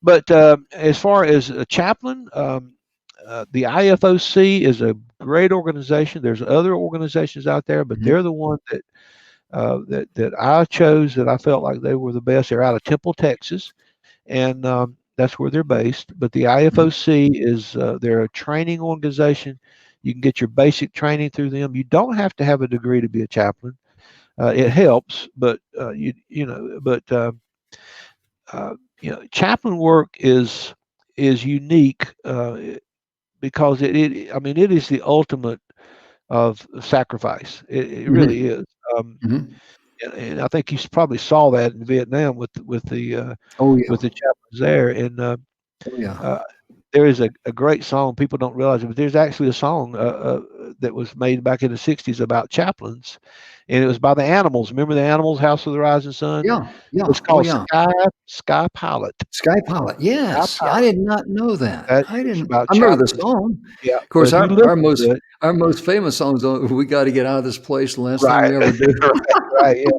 but as far as a chaplain, the IFOC is a great organization. There's other organizations out there, but Hmm. they're the one that I chose, that I felt like they were the best. They're out of Temple, Texas, and that's where they're based. But the Hmm. IFOC is they're a training organization. You can get your basic training through them. You don't have to have a degree to be a chaplain. It helps, but uh, chaplain work is unique because I mean, it is the ultimate of sacrifice. It Hmm. really is. Um, Hmm. and I think you probably saw that in Vietnam with the Oh, yeah. with the chaplains there, and Oh, yeah. there is a great song. People don't realize it, but there's actually a song that was made back in the '60s about chaplains, and it was by the Animals. Remember the Animals, House of the Rising Sun? Yeah, It yeah. was Oh, called yeah. Sky Pilot. Sky Pilot. Sky Yes. Yeah, I Pilot. did not know that. That I was didn't. about I remember the chaplains. song. Yeah, Of but course, if you listen to it, our most famous songs. We got to get out of this place. The last thing right, we ever do. right, yeah.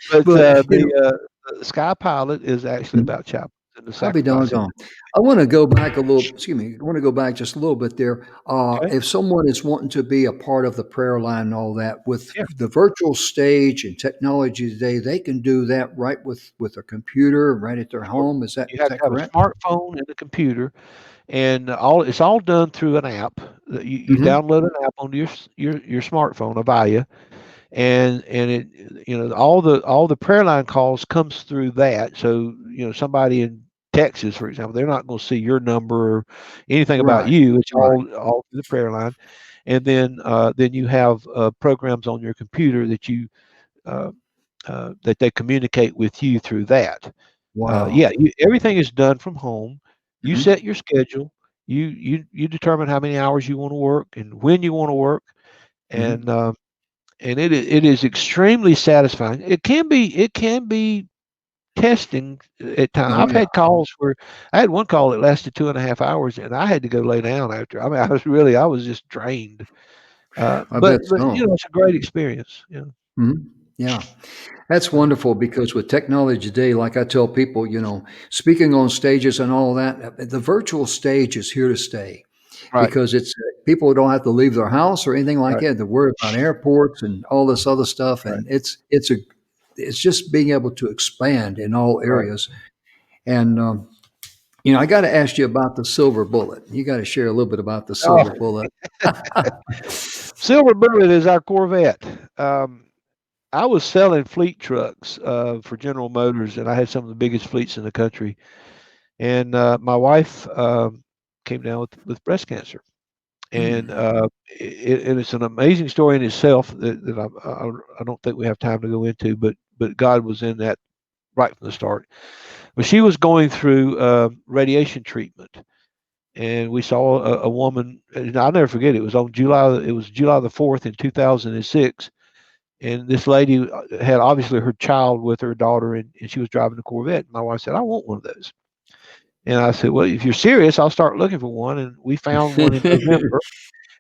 But But the Sky Pilot is actually about chaplains and the I'll be sacrifice. doggone. I want to go back a little. Excuse me. I want to go back just a little bit there. Okay, If someone is wanting to be a part of the prayer line and all that, with yeah. the virtual stage and technology today, they can do that right with a computer, right at their Sure. home. You Is have that to have a correct? smartphone and a computer, and it's all done through an app. That you Hmm. download an app onto your smartphone, Avaya, and it all the prayer line calls comes through that. So somebody in Texas, for example, they're not going to see your number or anything about Right. you. It's Right. all through the prayer line, and then you have programs on your computer uh, that they communicate with you through that. Wow. Yeah, everything is done from home. You Hmm. set your schedule. You determine how many hours you want to work and when you want to work, Hmm. and it is extremely satisfying. It can be testing at times. Oh I've yeah. had calls where I had one call that lasted 2.5 hours, and I had to go lay down after. I mean, I was just drained. I bet But so. it's a great experience. Yeah, Hmm. Yeah. That's uh, wonderful because with technology today, like I tell people, speaking on stages and all that, the virtual stage is here to stay right, because it's people don't have to leave their house or anything like right, that. They're worried about airports and all this other stuff, right, and it's just being able to expand in all right. areas. And I got to ask you about the silver bullet. You got to share a little bit about the Oh, silver bullet. Silver Bullet is our Corvette. Um, I was selling fleet trucks for General Motors, and I had some of the biggest fleets in the country. And my wife came down with breast cancer, and Hmm. it's an amazing story in itself that I don't think we have time to go into, but God was in that right from the start. But she was going through radiation treatment, and we saw a woman. And I'll never forget it. It was July the 4th in 2006, and this lady had obviously her child with her daughter, and she was driving a Corvette. My wife said, "I want one of those." And I said, "Well, if you're serious, I'll start looking for one." And we found one in November,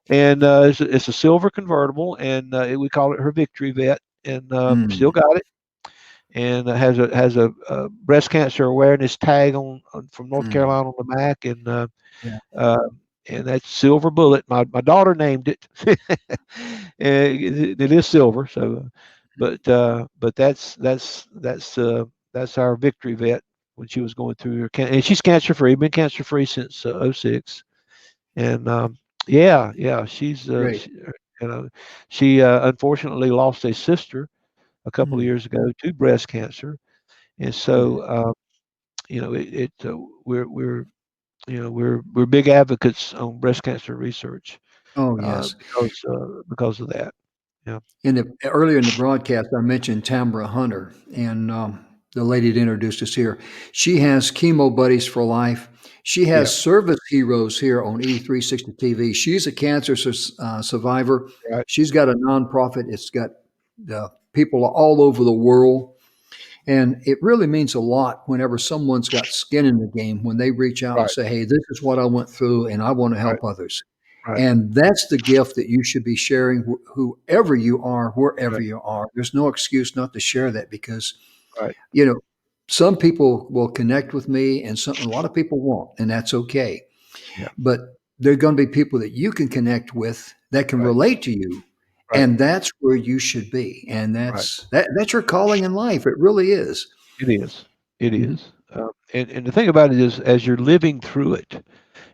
and it's a silver convertible, and we call it her Victory Vet, and still Mm, got it, and has a breast cancer awareness tag on from North mm, Carolina on the back, yeah. uh, and that's Silver Bullet. My daughter named it, and it is silver. So, but that's our Victory Vet when she was going through her and she's cancer free. Been cancer free since '06, and yeah, Great. you know she unfortunately lost a sister a couple of Mm, years ago to breast cancer, and so mm. we're big advocates on breast cancer research Oh, yes. because of that. Yeah, Earlier in the broadcast, I mentioned Tamara Hunter, and the lady that introduced us here. She has Chemo Buddies for Life. She yeah, has Service Heroes here on E360 TV. She's a cancer survivor. right, She's got a nonprofit. It's got people all over the world. And it really means a lot whenever someone's got skin in the game when they reach out and right, say, "Hey, this is what I went through, and I want to right, help others." right, And that's the gift that you should be sharing, whoever you are, wherever right, you are. There's no excuse not to share that because, right. you know, some people will connect with me and a lot of people won't, and that's okay. Yeah, But there are going to be people that you can connect with that can right, relate to you. right, And that's where you should be. And right. that's your calling in life. It really is. It is. It Mhm. is. And the thing about it is, as you're living through it,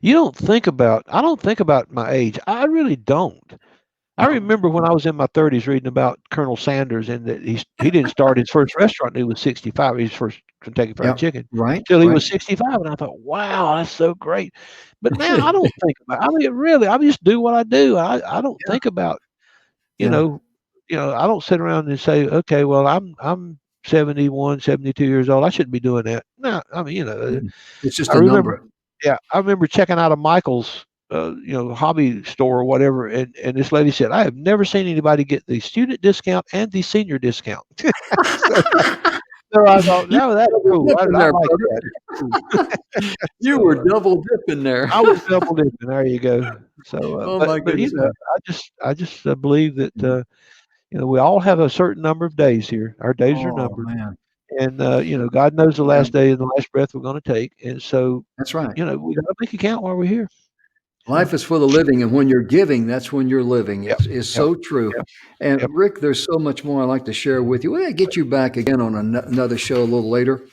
you don't think about. I don't think about my age. I really don't. I No. remember when I was in my 30s reading about Colonel Sanders and that he didn't start his first restaurant until he was 65. His first Kentucky Fried Yep. Chicken Right. till he Right. was 65, and I thought, wow, that's so great. But now I don't think about. I mean, really, I just do what I do. I don't Yeah. think about you Yeah. know I don't sit around and say, okay, well, I'm 71, 72 years old. I shouldn't be doing that. No, I mean, Mm. It's just I a remember number. Yeah, I remember checking out of Michael's, hobby store or whatever, and this lady said, "I have never seen anybody get the student discount and the senior discount." so, so I thought, You no, that's were double cool. I dipping there, like brother. that. It's cool. You So were double dipping there. I was double dipping. There you go. So, Oh my but goodness, man. I just believe that we all have a certain number of days here. Our days are Oh numbered, man. and God knows the Yeah, last day and the last breath we're going to take, and so that's right. we got to make it count while we're here. Life is for the living, and when you're giving, that's when you're living. Yep, It's yep, so true. yep, And yep. Rick, there's so much more I'd like to share with you. We'll get you back again on another show a little later.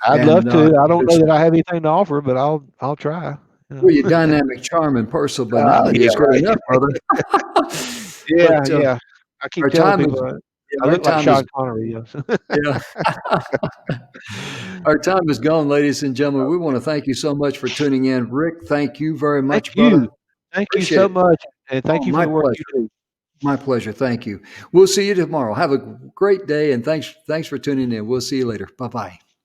I'd love And to. I don't know there's that I have anything to offer, but I'll try. well, your dynamic charm and personality Yeah, is good right. enough, brother. Yeah, But yeah. I keep our telling time is people I our look like time is Sean Connery. Yes. yeah. Our time is gone, ladies and gentlemen. We want to thank you so much for tuning in. Rick, thank you very Thank much, brother. you. Thank you Appreciate so it. much, and Oh, thank you for my the work you pleasure. do. My pleasure. Thank you. We'll see you tomorrow. Have a great day, and thanks for tuning in. We'll see you later. Bye-bye.